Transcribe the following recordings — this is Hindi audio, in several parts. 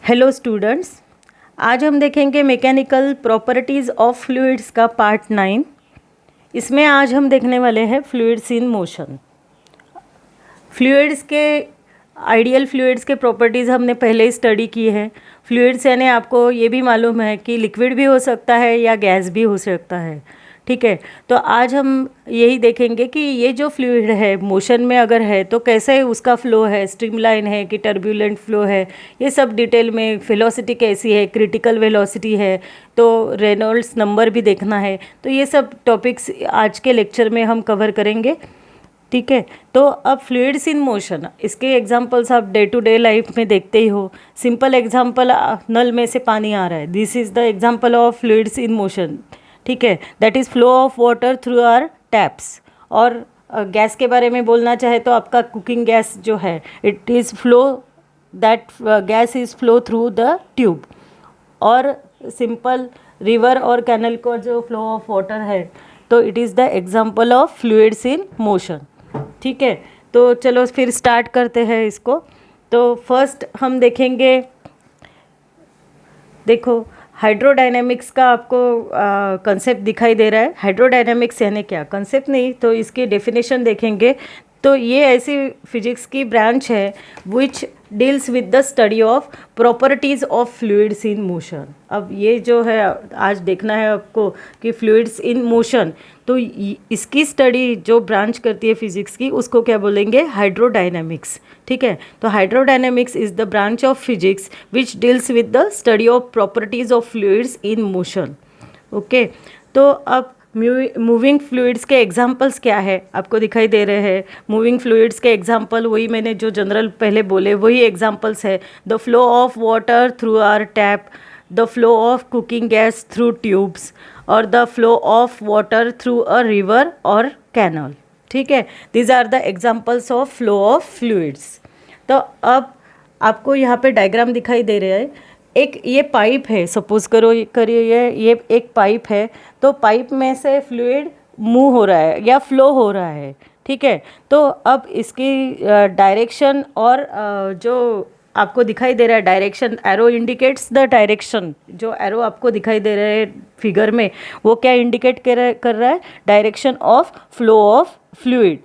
हेलो स्टूडेंट्स, आज हम देखेंगे मैकेनिकल प्रॉपर्टीज़ ऑफ फ्लूइड्स का पार्ट 9। इसमें आज हम देखने वाले हैं फ्लूइड्स इन मोशन। फ्लूइड्स के आइडियल फ्लूइड्स के प्रॉपर्टीज़ हमने पहले ही स्टडी की है। फ्लूइड्स यानी आपको ये भी मालूम है कि लिक्विड भी हो सकता है या गैस भी हो सकता है, ठीक है। तो आज हम यही देखेंगे कि ये जो फ्लूइड है मोशन में अगर है तो कैसे उसका फ्लो है, स्ट्रीमलाइन है कि टर्बुलेंट फ्लो है, ये सब डिटेल में। वेलोसिटी कैसी है, क्रिटिकल वेलोसिटी है, तो रेनॉल्ड्स नंबर भी देखना है। तो ये सब टॉपिक्स आज के लेक्चर में हम कवर करेंगे, ठीक है। तो अब फ्लूइड्स इन मोशन, इसके एग्जांपल्स आप डे टू डे लाइफ में देखते ही हो। सिंपल एग्जांपल, नल में से पानी आ रहा है, this is the example of fluids in motion, ठीक है। That is flow of water through our taps. और गैस के बारे में बोलना चाहे तो आपका कुकिंग गैस जो है, it is flow, that gas is flow through the tube. और सिंपल रिवर और कैनल का जो फ्लो ऑफ वाटर है, तो it is the example of fluids in motion, ठीक है। तो चलो फिर स्टार्ट करते हैं इसको। तो फर्स्ट हम देखेंगे, देखो हाइड्रोडायनेमिक्स का आपको कंसेप्ट दिखाई दे रहा है। हाइड्रोडायनेमिक्स यानी क्या, कंसेप्ट नहीं तो इसकी डेफिनेशन देखेंगे। तो ये ऐसी फिजिक्स की ब्रांच है which deals with the study of properties of fluids in motion. अब ये जो है आज देखना है आपको कि फ्लूइड्स इन मोशन, तो इसकी स्टडी जो ब्रांच करती है फिजिक्स की, उसको क्या बोलेंगे, हाइड्रोडायनेमिक्स, ठीक है। तो hydrodynamics is the branch of physics which deals with the study of properties of fluids in motion, okay. तो अब मूविंग फ्लूइड्स के एग्जांपल्स क्या है आपको दिखाई दे रहे हैं। मूविंग फ्लूइड्स के एग्जांपल वही मैंने जो जनरल पहले बोले वही एग्जांपल्स है। The flow of water through our tap, the flow of cooking gas through tubes, और the flow of water through a river और कैनल, ठीक है। These are the examples of flow of fluids. तो अब आपको यहाँ पे डायग्राम दिखाई दे रहा है। एक ये पाइप है, सपोज करिए ये एक पाइप है। तो पाइप में से फ्लूइड मूव हो रहा है या फ्लो हो रहा है, ठीक है। तो अब इसकी डायरेक्शन और जो आपको दिखाई दे रहा है direction, arrow indicates the direction. जो एरो आपको दिखाई दे रहा है फिगर में, वो क्या इंडिकेट कर रहा है, direction of flow of fluid.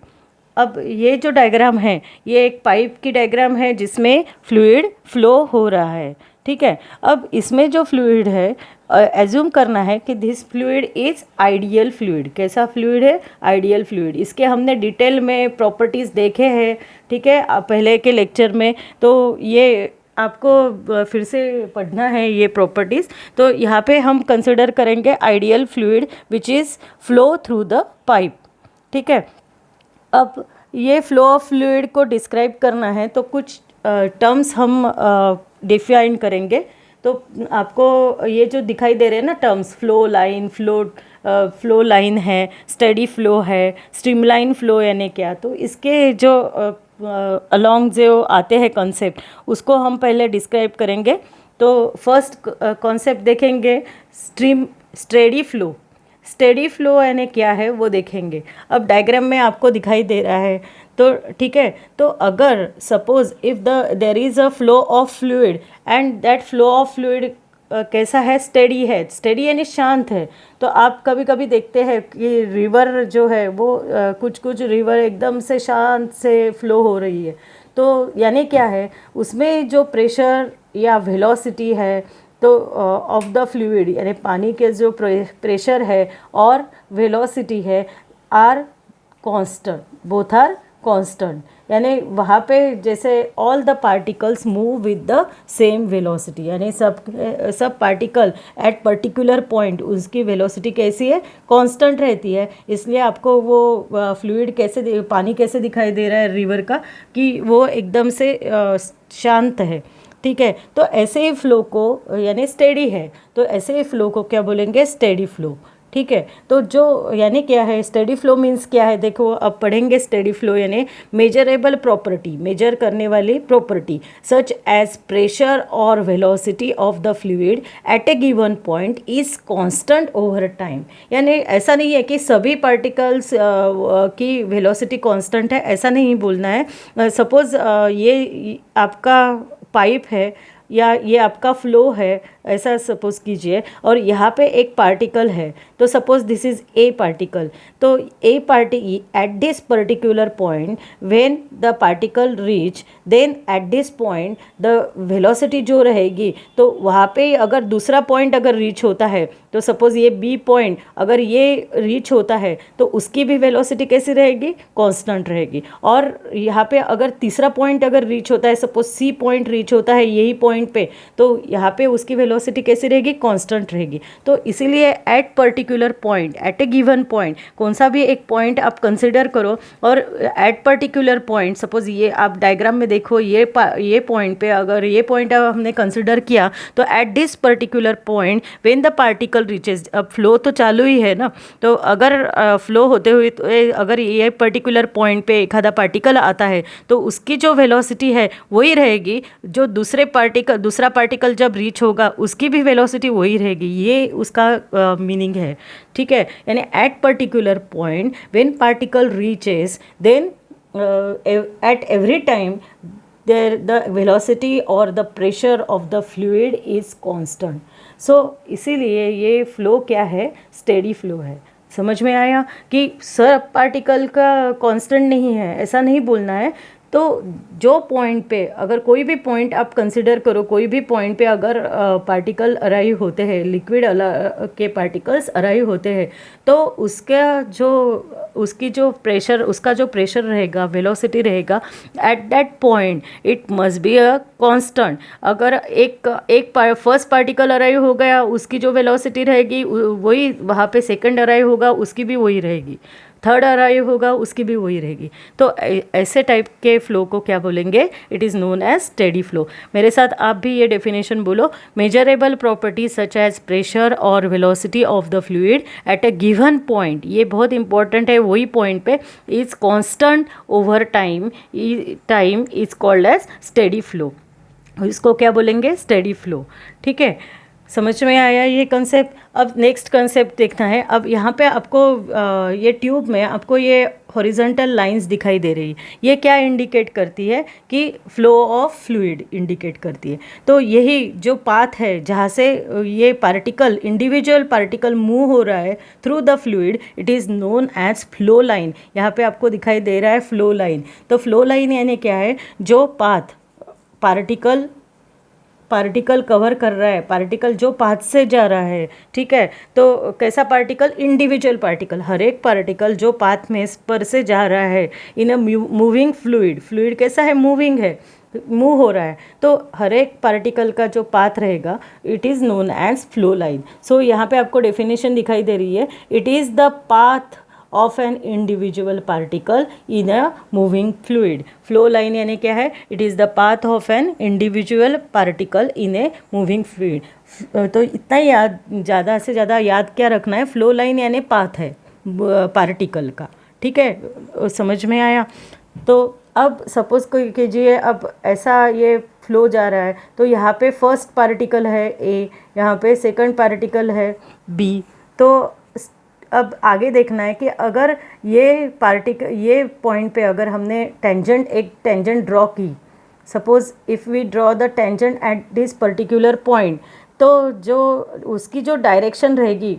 अब ये जो डायग्राम है ये एक पाइप की डायग्राम है जिसमें फ्लूइड फ्लो हो रहा है, ठीक है। अब इसमें जो फ्लूइड है, एज्यूम करना है कि this fluid is ideal fluid. कैसा फ्लूइड है, आइडियल फ्लूइड। इसके हमने डिटेल में प्रॉपर्टीज़ देखे हैं, ठीक है, पहले के लेक्चर में। तो ये आपको फिर से पढ़ना है ये प्रॉपर्टीज़। तो यहाँ पे हम कंसिडर करेंगे ideal fluid which is flow through the pipe, ठीक है। अब ये फ्लो ऑफ फ्लूइड को डिस्क्राइब करना है तो कुछ टर्म्स हम डिफाइन करेंगे। तो आपको ये जो दिखाई दे रहे हैं ना terms, flow line, flow line है, स्टेडी फ्लो है, स्ट्रीमलाइन फ्लो यानी क्या, तो इसके जो अलोंग जो आते हैं कॉन्सेप्ट, उसको हम पहले डिस्क्राइब करेंगे। तो फर्स्ट कॉन्सेप्ट देखेंगे स्टेडी फ्लो। स्टेडी फ्लो यानी क्या है वो देखेंगे। अब डायग्राम में आपको दिखाई दे रहा है, तो ठीक है। तो अगर suppose if there is a flow of fluid and that flow of fluid कैसा है, स्टेडी है। स्टेडी यानी शांत है। तो आप कभी कभी देखते हैं कि रिवर जो है वो कुछ रिवर एकदम से शांत से फ्लो हो रही है। तो यानी क्या है, उसमें जो प्रेशर या वेलोसिटी है तो ऑफ द फ्लूइड यानी पानी के जो प्रेशर है और वेलोसिटी है are constant, both are constant. यानी वहाँ पे जैसे all the particles move with the same velocity, यानी सब पार्टिकल एट पर्टिकुलर पॉइंट उसकी वेलोसिटी कैसी है, कांस्टेंट रहती है। इसलिए आपको वो फ्लूइड कैसे, पानी कैसे दिखाई दे रहा है रिवर का, कि वो एकदम से शांत है, ठीक है। तो ऐसे ही फ्लो को यानी स्टेडी है, तो ऐसे ही फ्लो को क्या बोलेंगे, स्टेडी फ्लो, ठीक है। तो जो यानी क्या है, स्टेडी फ्लो मीन्स क्या है, देखो अब पढ़ेंगे। स्टेडी फ्लो यानी मेजरेबल प्रॉपर्टी, मेजर करने वाली प्रॉपर्टी सच एज प्रेशर और velocity of the fluid at a given point is constant over time. यानी ऐसा नहीं है कि सभी पार्टिकल्स की वेलोसिटी कांस्टेंट है, ऐसा नहीं बोलना है। सपोज ये आपका पाइप है या ये आपका फ्लो है ऐसा सपोज कीजिए, और यहाँ पे एक पार्टिकल है, तो suppose this is a particle, तो a party at this particular point when the particle reach, then at this point the velocity जो रहेगी, तो वहाँ पे अगर दूसरा पॉइंट अगर रीच होता है, तो सपोज ये बी पॉइंट अगर ये रीच होता है तो उसकी भी वेलोसिटी कैसी रहेगी, कांस्टेंट रहेगी। और यहाँ पे अगर तीसरा पॉइंट अगर रीच होता है, सपोज सी पॉइंट रीच होता है यही पॉइंट पे, तो यहाँ पे उसकी वेलोसिटी कैसी रहेगी, कांस्टेंट रहेगी। तो इसीलिए at particular point, at a given point, कौन सा भी एक पॉइंट आप कंसिडर करो, और एट पर्टिकुलर पॉइंट, सपोज ये आप डायग्राम में देखो, ये पॉइंट पे अगर ये पॉइंट हमने कंसिडर किया, तो eight this particular point when the particle reaches, अब फ्लो तो चालू ही है ना, तो अगर फ्लो होते हुए तो अगर ये पर्टिकुलर पॉइंट पे एक आधा पार्टिकल आता है, तो उसकी जो वेलोसिटी है वही रहेगी, जो दूसरा पार्टिकल जब रीच होगा उसकी भी वेलोसिटी वही रहेगी, ये उसका मीनिंग है। ठीक है, यानी at particular point when particle reaches, then at every time the velocity or the pressure of the fluid is constant. So इसीलिए ये फ्लो क्या है, स्टेडी फ्लो है। समझ में आया कि सब पार्टिकल का कांस्टेंट नहीं है, ऐसा नहीं बोलना है। तो जो पॉइंट पे अगर कोई भी पॉइंट आप कंसिडर करो, कोई भी पॉइंट पे अगर पार्टिकल अराइव होते हैं, लिक्विड के पार्टिकल्स अराइव होते हैं, तो उसका जो प्रेशर रहेगा, वेलोसिटी रहेगा, eight that point it must be a constant. अगर एक फर्स्ट पार्टिकल अराइव हो गया, उसकी जो वेलोसिटी रहेगी वही वहाँ पे सेकंड अराइव होगा, उसकी भी वही रहेगी, थर्ड अराइव होगा, उसकी भी वही रहेगी। तो ऐसे टाइप के फ्लो को क्या बोलेंगे, it is known as steady flow. मेरे साथ आप भी ये डेफिनेशन बोलो, measurable properties such as pressure और velocity of the fluid at a given point, ये बहुत इंपॉर्टेंट है, वही पॉइंट पे, is constant over time is called as steady flow. इसको क्या बोलेंगे, स्टेडी फ्लो। ठीक है, समझ में आया ये कंसेप्ट। अब नेक्स्ट कंसेप्ट देखना है। अब यहाँ पे आपको ये ट्यूब में आपको ये हॉरिजॉन्टल लाइंस दिखाई दे रही है, ये क्या इंडिकेट करती है कि फ्लो ऑफ फ्लूइड इंडिकेट करती है। तो यही जो पाथ है जहाँ से ये पार्टिकल, इंडिविजुअल पार्टिकल मूव हो रहा है through the fluid, it is known as flow line. यहाँ पे आपको दिखाई दे रहा है फ्लो लाइन। तो फ्लो लाइन यानी क्या है, जो पाथ पार्टिकल कवर कर रहा है, पार्टिकल जो पाथ से जा रहा है। ठीक है, तो कैसा पार्टिकल, इंडिविजुअल पार्टिकल, हर एक पार्टिकल जो पाथ में पर से जा रहा है इन अ मूविंग फ्लूइड कैसा है, मूविंग है, मूव हो रहा है, तो हर एक पार्टिकल का जो पाथ रहेगा it is known as flow line. So यहाँ पे आपको डेफिनेशन दिखाई दे रही है, it is the path of an individual particle in a moving fluid. Flow line यानी क्या है, it is the path of an individual particle in a moving fluid. तो इतना याद, ज़्यादा से ज़्यादा याद क्या रखना है, फ्लो लाइन यानी पाथ है पार्टिकल का। ठीक है, समझ में आया। तो अब सपोज कोई कीजिए, अब ऐसा ये फ्लो जा रहा है, तो यहाँ पे फर्स्ट पार्टिकल है ए, यहाँ पे सेकंड पार्टिकल है बी। तो अब आगे देखना है कि अगर ये पॉइंट पे अगर हमने एक टेंजेंट ड्रॉ की, suppose if we draw the tangent at this particular point, तो जो उसकी जो डायरेक्शन रहेगी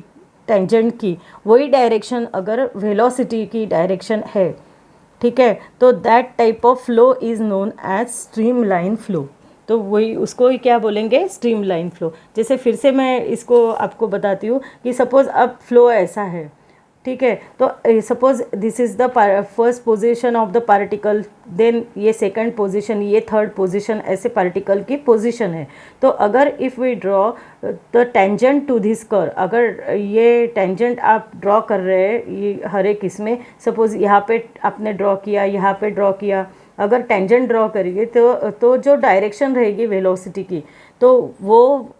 टेंजेंट की, वही डायरेक्शन अगर वेलोसिटी की डायरेक्शन है, ठीक है, तो that type of flow is known as stream line flow. तो वही उसको ही क्या बोलेंगे, स्ट्रीम लाइन फ्लो। जैसे फिर से मैं इसको आपको बताती हूँ कि सपोज़ अब फ्लो ऐसा है, ठीक है, तो suppose this is the first position of the particle, then ये सेकंड पोजीशन, ये थर्ड पोजीशन, ऐसे पार्टिकल की पोजीशन है। तो अगर if we draw the tangent to this curve, अगर ये टेंजेंट आप ड्रॉ कर रहे हैं ये हर एक इसमें, सपोज यहाँ पे आपने ड्रॉ किया, यहाँ पे ड्रॉ किया, अगर टेंजेंट ड्रॉ करेंगे तो जो डायरेक्शन रहेगी वेलोसिटी की, तो वो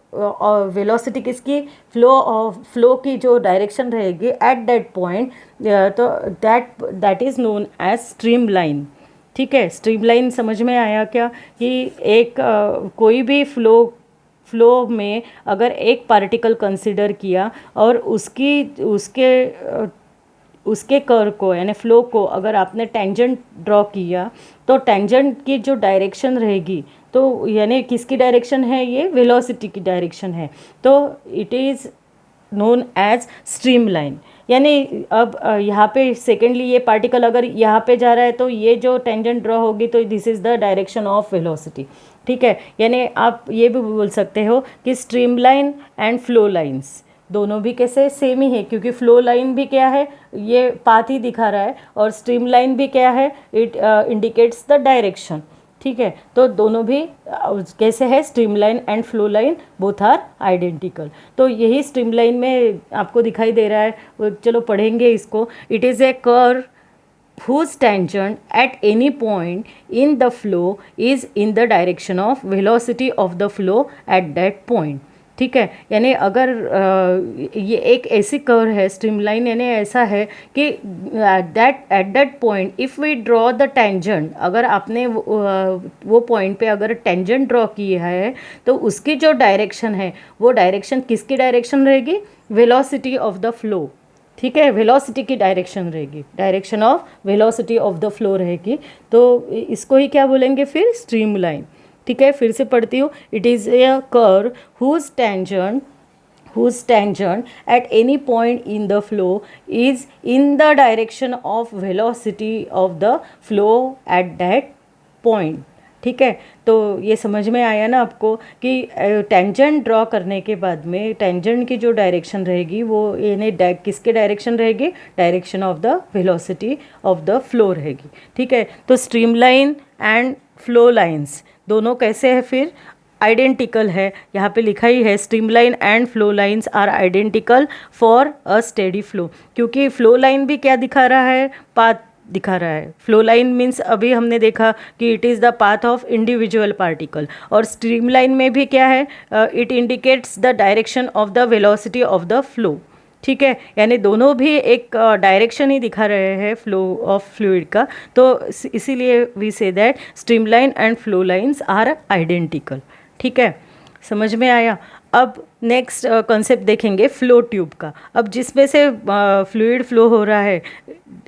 वेलोसिटी किसकी, फ्लो की जो डायरेक्शन रहेगी एट दैट पॉइंट, तो that is known as stream line. ठीक है, स्ट्रीम लाइन समझ में आया क्या, कि एक कोई भी फ्लो में अगर एक पार्टिकल कंसिडर किया और उसके कर्व को यानी फ्लो को अगर आपने टेंजेंट ड्रॉ किया, तो टेंजेंट की जो डायरेक्शन रहेगी, तो यानी किसकी डायरेक्शन है, ये वेलोसिटी की डायरेक्शन है, तो it is known as stream line. यानी अब यहाँ पे सेकेंडली ये पार्टिकल अगर यहाँ पे जा रहा है तो ये जो टेंजेंट ड्रॉ होगी तो this is the direction of velocity. ठीक है, यानी आप ये भी बोल सकते हो कि stream line and flow lines दोनों भी कैसे सेम ही है, क्योंकि फ्लो लाइन भी क्या है, ये पाथ ही दिखा रहा है, और स्ट्रीम लाइन भी क्या है, इट इंडिकेट्स द डायरेक्शन। ठीक है, तो दोनों भी कैसे है, stream line and flow line both are identical. तो यही स्ट्रीम लाइन में आपको दिखाई दे रहा है, चलो पढ़ेंगे इसको। It is a curve whose tangent at any point in the flow is in the direction of velocity of the flow at that point। ठीक है, यानी अगर ये एक ऐसी कर्व है स्ट्रीमलाइन, यानी ऐसा है कि at that point if we draw the tangent, अगर आपने वो पॉइंट पे अगर टेंजेंट ड्रॉ किया है तो उसकी जो डायरेक्शन है वो डायरेक्शन किसकी डायरेक्शन रहेगी, वेलोसिटी ऑफ द फ्लो। ठीक है, वेलोसिटी की डायरेक्शन रहेगी, direction of velocity of the flow रहेगी, तो इसको ही क्या बोलेंगे फिर, स्ट्रीम लाइन। ठीक है, फिर से पढ़ती हूँ। It is a curve whose tangent at any point in the flow is in the direction of velocity of the flow at that point। ठीक है, तो ये समझ में आया ना आपको कि टेंजेंट ड्रॉ करने के बाद में टेंजेंट की जो डायरेक्शन रहेगी वो यानी किसके डायरेक्शन रहेगी, direction of the velocity of the flow रहेगी। ठीक है, तो stream line and flow lines दोनों कैसे है फिर, आइडेंटिकल है। यहाँ पे लिखा ही है stream line and flow lines are identical for a steady flow, क्योंकि फ्लो लाइन भी क्या दिखा रहा है, पाथ दिखा रहा है। फ्लो लाइन मीन्स अभी हमने देखा कि it is the path of individual particle, और स्ट्रीम लाइन में भी क्या है, it indicates the direction of the velocity of the flow. ठीक है, यानी दोनों भी एक डायरेक्शन ही दिखा रहे हैं फ्लो ऑफ फ्लूइड का, तो इसीलिए we say that stream line and flow lines are identical. ठीक है, समझ में आया। अब नेक्स्ट कॉन्सेप्ट देखेंगे फ्लो ट्यूब का। अब जिसमें से फ्लूइड फ्लो हो रहा है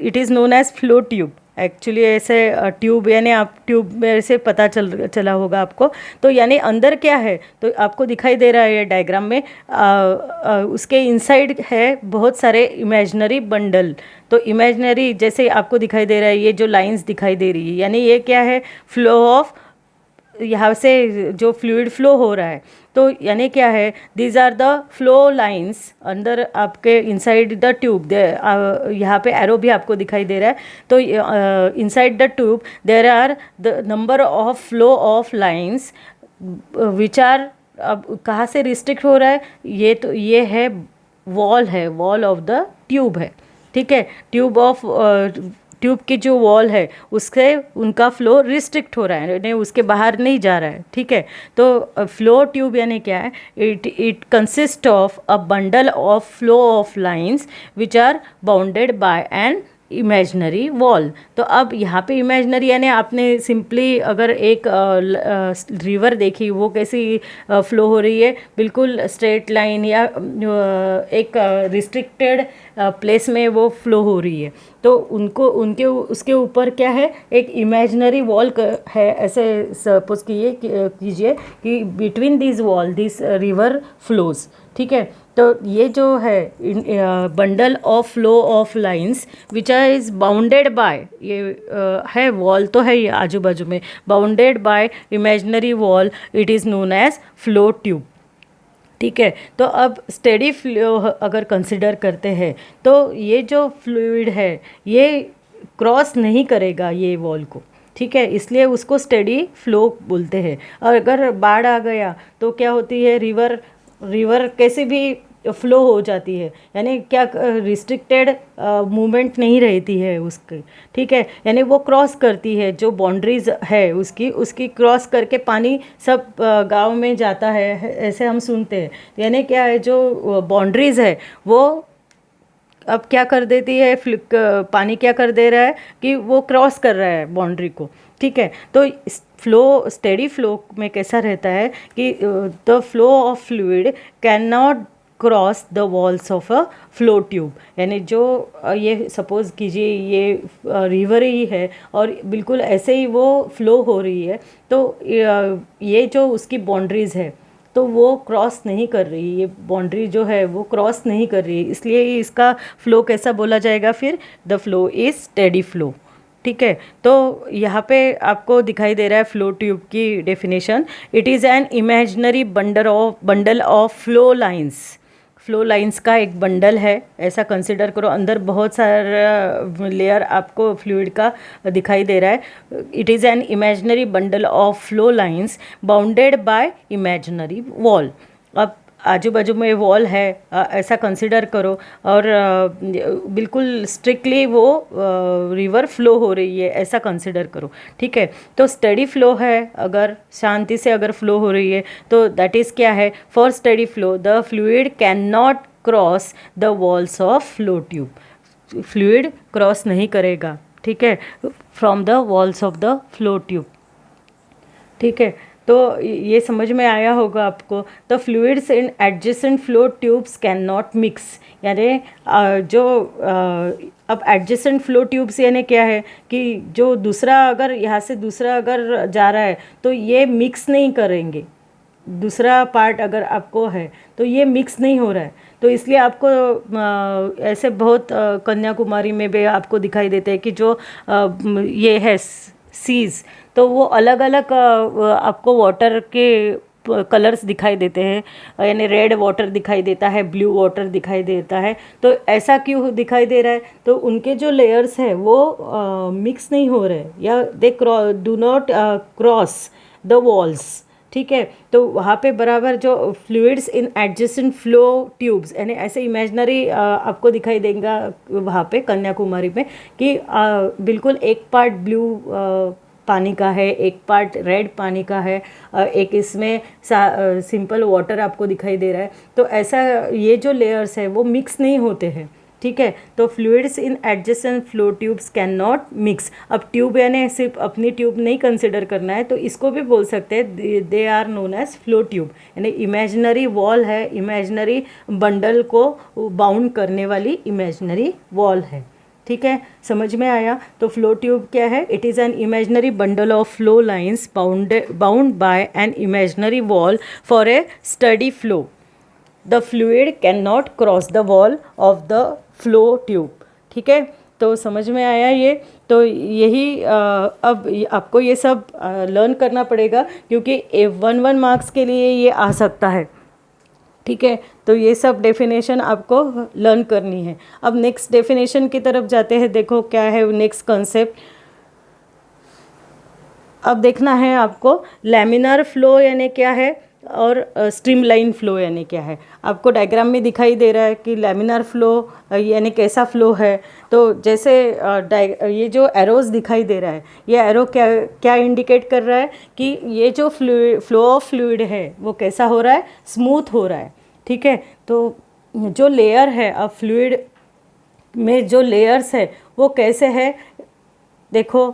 it is known as flow tube. Actually ऐसे ट्यूब यानी आप ट्यूब में से पता चला होगा आपको, तो यानी अंदर क्या है, तो आपको दिखाई दे रहा है ये डायग्राम में, उसके इनसाइड है बहुत सारे इमेजिनरी बंडल। तो इमेजिनरी जैसे आपको दिखाई दे रहा है, ये जो लाइंस दिखाई दे रही है, यानी ये क्या है, फ्लो ऑफ, यहाँ से जो फ्लूइड फ्लो हो रहा है, तो यानी क्या है, these are the flow lines अंदर आपके इनसाइड द ट्यूब। यहाँ पे एरो भी आपको दिखाई दे रहा है, तो inside the tube there are the number of flow of lines which are, अब कहाँ से रिस्ट्रिक्ट हो रहा है, ये तो ये है वॉल ऑफ द ट्यूब है। ठीक है, ट्यूब की जो वॉल है उससे उनका फ्लो रिस्ट्रिक्ट हो रहा है, यानी उसके बाहर नहीं जा रहा है। ठीक है, तो फ्लो ट्यूब यानी क्या है, it consist of a bundle of flow of lines which are bounded by an imaginary wall. तो अब यहाँ पे इमेजनरी यानी आपने सिंपली अगर एक रिवर देखी, वो कैसी फ्लो हो रही है, बिल्कुल स्ट्रेट लाइन या एक रिस्ट्रिक्टेड प्लेस में वो फ्लो हो रही है, तो उसके ऊपर क्या है, एक इमेजनरी वॉल है। ऐसे सपोज कीजिए कि between this wall this river flows. ठीक है, तो ये जो है bundle of flow of lines which is bounded by, ये है वॉल तो है ये आजू बाजू में, bounded by imaginary wall, it is known as flow tube. ठीक है, तो अब स्टेडी फ्लो अगर कंसिडर करते हैं तो ये जो फ्लूइड है ये क्रॉस नहीं करेगा ये वॉल को। ठीक है, इसलिए उसको स्टेडी फ्लो बोलते हैं। और अगर बाढ़ आ गया तो क्या होती है, रिवर कैसे भी फ्लो हो जाती है, यानी क्या रिस्ट्रिक्टेड मूवमेंट नहीं रहती है उसकी। ठीक है, यानी वो क्रॉस करती है जो बाउंड्रीज है उसकी क्रॉस करके पानी सब गांव में जाता है, ऐसे हम सुनते हैं। यानी क्या है, जो बाउंड्रीज है वो अब क्या कर देती है, पानी क्या कर दे रहा है कि वो क्रॉस कर रहा है बाउंड्री को। ठीक है, तो स्टेडी फ्लो में कैसा रहता है कि the flow of fluid can not cross the walls of a flow tube. यानी जो ये सपोज़ कीजिए ये रिवर ही है और बिल्कुल ऐसे ही वो फ्लो हो रही है, तो ये जो उसकी बाउंड्रीज़ है तो वो क्रॉस नहीं कर रही, ये बाउंड्री जो है वो क्रॉस नहीं कर रही, इसलिए इसका फ्लो कैसा बोला जाएगा फिर? The flow is steady flow. ठीक है, तो यहाँ पे आपको दिखाई दे रहा है फ्लो ट्यूब की definition. It is an imaginary bundle of flow lines. Flow lines का एक बंडल है, ऐसा कंसिडर करो। अंदर बहुत सारा लेयर आपको फ्लूइड का दिखाई दे रहा है। It is an imaginary bundle of flow lines bounded by imaginary wall. अब आजू बाजू में वॉल है, ऐसा कंसिडर करो, और बिल्कुल स्ट्रिक्टली वो रिवर फ्लो हो रही है, ऐसा कंसिडर करो। ठीक है, तो स्टडी फ्लो है, अगर शांति से अगर फ्लो हो रही है तो दैट इज़ क्या है? For steady flow the fluid can not cross the walls of flow tube. Fluid cross नहीं करेगा, ठीक है, from the walls of the flow tube. ठीक है, तो ये समझ में आया होगा आपको। The fluids in adjacent flow tubes can not mix. यानी अब एडजेसेंट फ्लो ट्यूब्स यानी क्या है कि जो दूसरा अगर यहाँ से दूसरा अगर जा रहा है तो ये मिक्स नहीं करेंगे। दूसरा पार्ट अगर आपको है तो ये मिक्स नहीं हो रहा है, तो इसलिए आपको ऐसे बहुत कन्याकुमारी में भी आपको दिखाई देते हैं कि जो ये है सीज़, तो वो अलग अलग आपको वाटर के कलर्स दिखाई देते हैं। यानी रेड वाटर दिखाई देता है, ब्लू वाटर दिखाई देता है। तो ऐसा क्यों दिखाई दे रहा है? तो उनके जो लेयर्स है वो मिक्स नहीं हो रहे, या they do not cross the walls. ठीक है, तो वहाँ पे बराबर जो फ्लूइड्स इन एडजेसेंट फ्लो ट्यूब्स, यानी ऐसे इमेजनरी आपको दिखाई देगा वहाँ पे कन्याकुमारी में कि बिल्कुल एक पार्ट ब्लू पानी का है, एक पार्ट रेड पानी का है, एक इसमें सिंपल वाटर आपको दिखाई दे रहा है। तो ऐसा ये जो लेयर्स है वो मिक्स नहीं होते हैं। ठीक है, तो fluids in adjacent flow tubes can not mix. अब ट्यूब यानी सिर्फ अपनी ट्यूब नहीं कंसिडर करना है, तो इसको भी बोल सकते हैं they are known as flow tube. यानी इमेजिनरी वॉल है, इमेजिनरी बंडल को बाउंड करने वाली इमेजिनरी वॉल है। ठीक है, समझ में आया? तो फ्लो ट्यूब क्या है? It is an imaginary bundle of flow lines bound by an imaginary wall for a steady flow. The fluid can not cross the wall of the flow tube. ठीक है, तो समझ में आया ये? तो यही अब आपको ये सब लर्न करना पड़ेगा, क्योंकि 1 मार्क्स के लिए ये आ सकता है। ठीक है, तो ये सब डेफिनेशन आपको लर्न करनी है। अब नेक्स्ट डेफिनेशन की तरफ जाते हैं। देखो क्या है नेक्स्ट कॉन्सेप्ट। अब देखना है आपको लैमिनार फ्लो यानी क्या है और स्ट्रीमलाइन फ्लो यानी क्या है। आपको डायग्राम में दिखाई दे रहा है कि लैमिनार फ्लो यानी कैसा फ्लो है। तो जैसे ये जो एरोज दिखाई दे रहा है, ये एरो क्या क्या इंडिकेट कर रहा है कि ये जो फ्लो ऑफ फ्लूइड है वो कैसा हो रहा है? स्मूथ हो रहा है। ठीक है, तो जो लेयर है अब फ्लूइड में जो लेयर्स है वो कैसे है? देखो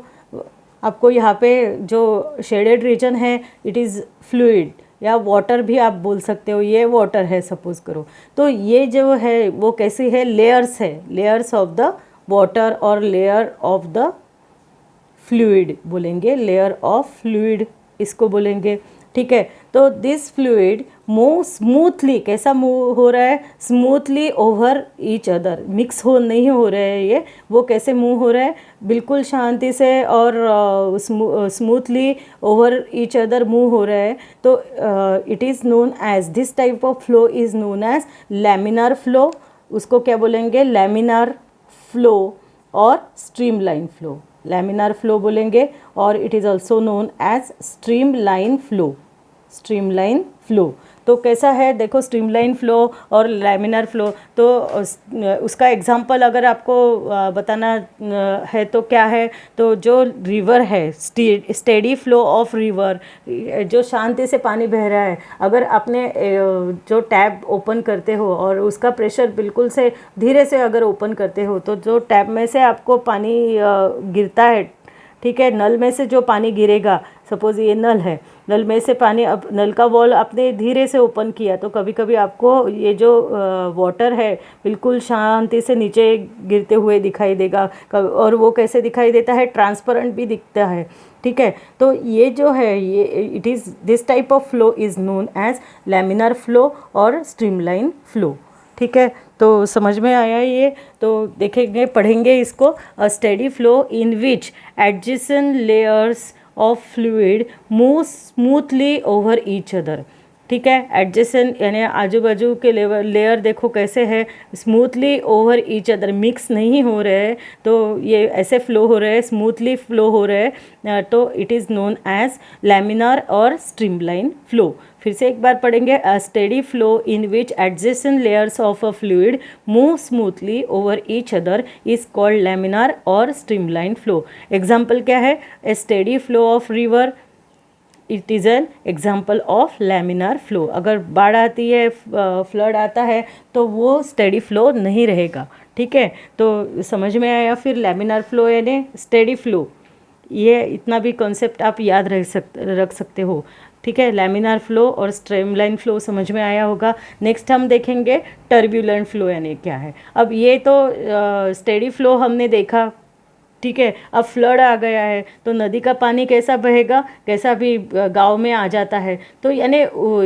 आपको यहाँ पे जो शेडेड रीजन है इट इज़ फ्लूइड, या वाटर भी आप बोल सकते हो, ये वाटर है सपोज करो। तो ये जो है वो कैसी है? लेयर्स है, लेयर्स ऑफ द वाटर और लेयर ऑफ द फ्लूइड बोलेंगे, लेयर ऑफ फ्लूइड इसको बोलेंगे। ठीक है, तो दिस फ्लूइड मूव स्मूथली, कैसा मूव हो रहा है? Smoothly over each other, mix हो नहीं हो रहे हैं ये, वो कैसे मूव हो रहा है? बिल्कुल शांति से और smoothly over each other move हो रहा है। तो it is known as, this type of flow is known as laminar flow. उसको क्या बोलेंगे? लैमिनार फ्लो और स्ट्रीमलाइन फ्लो। लैमिनार फ्लो बोलेंगे, और it is also known as streamline flow. Streamline flow तो कैसा है? देखो स्ट्रीमलाइन फ्लो और लैमिनार फ्लो, तो उसका एग्जांपल अगर आपको बताना है तो क्या है? तो जो रिवर है, स्टेडी फ्लो ऑफ रिवर, जो शांति से पानी बह रहा है, अगर आपने जो टैप ओपन करते हो और उसका प्रेशर बिल्कुल से धीरे से अगर ओपन करते हो तो जो टैप में से आपको पानी गिरता है, ठीक है, नल में से जो पानी गिरेगा सपोज़ ये नल है, नल में से पानी, अब नल का वॉल आपने धीरे से ओपन किया तो कभी कभी आपको ये जो वाटर है बिल्कुल शांति से नीचे गिरते हुए दिखाई देगा, और वो कैसे दिखाई देता है, ट्रांसपेरेंट भी दिखता है। ठीक है, तो ये जो है ये it is this type of flow is known as laminar flow और स्ट्रीमलाइन फ्लो। ठीक है, तो समझ में आया ये? तो देखेंगे, पढ़ेंगे इसको। अ steady flow in which adjacent layers of fluid move smoothly over each other. ठीक है, एडजेसेंट यानी आजू बाजू के लेयर देखो कैसे है, smoothly over each other, mix नहीं हो रहे हैं, तो ये ऐसे फ्लो हो रहे हैं, स्मूथली फ्लो हो रहे हैं, तो it is known as laminar और स्ट्रीमलाइन फ्लो। फिर से एक बार पढ़ेंगे। A steady flow in which adjacent layers of a fluid move smoothly over each other is called laminar और स्ट्रीमलाइन फ्लो। एग्जाम्पल क्या है? A steady flow of river, it is an example of laminar flow. अगर बाढ़ आती है, फ्लड आता है, तो वो स्टेडी फ्लो नहीं रहेगा। ठीक है, तो समझ में आया? फिर लैमिनार फ्लो यानी स्टेडी फ्लो, ये इतना भी कॉन्सेप्ट आप याद रख सकते हो। ठीक है, लैमिनार फ्लो और स्ट्रीमलाइन फ्लो समझ में आया होगा। नेक्स्ट हम देखेंगे टर्ब्यूलेंट फ्लो यानी क्या है। अब ये तो स्टेडी फ्लो हमने देखा। ठीक है, अब फ्लड आ गया है तो नदी का पानी कैसा बहेगा, कैसा भी गांव में आ जाता है, तो यानी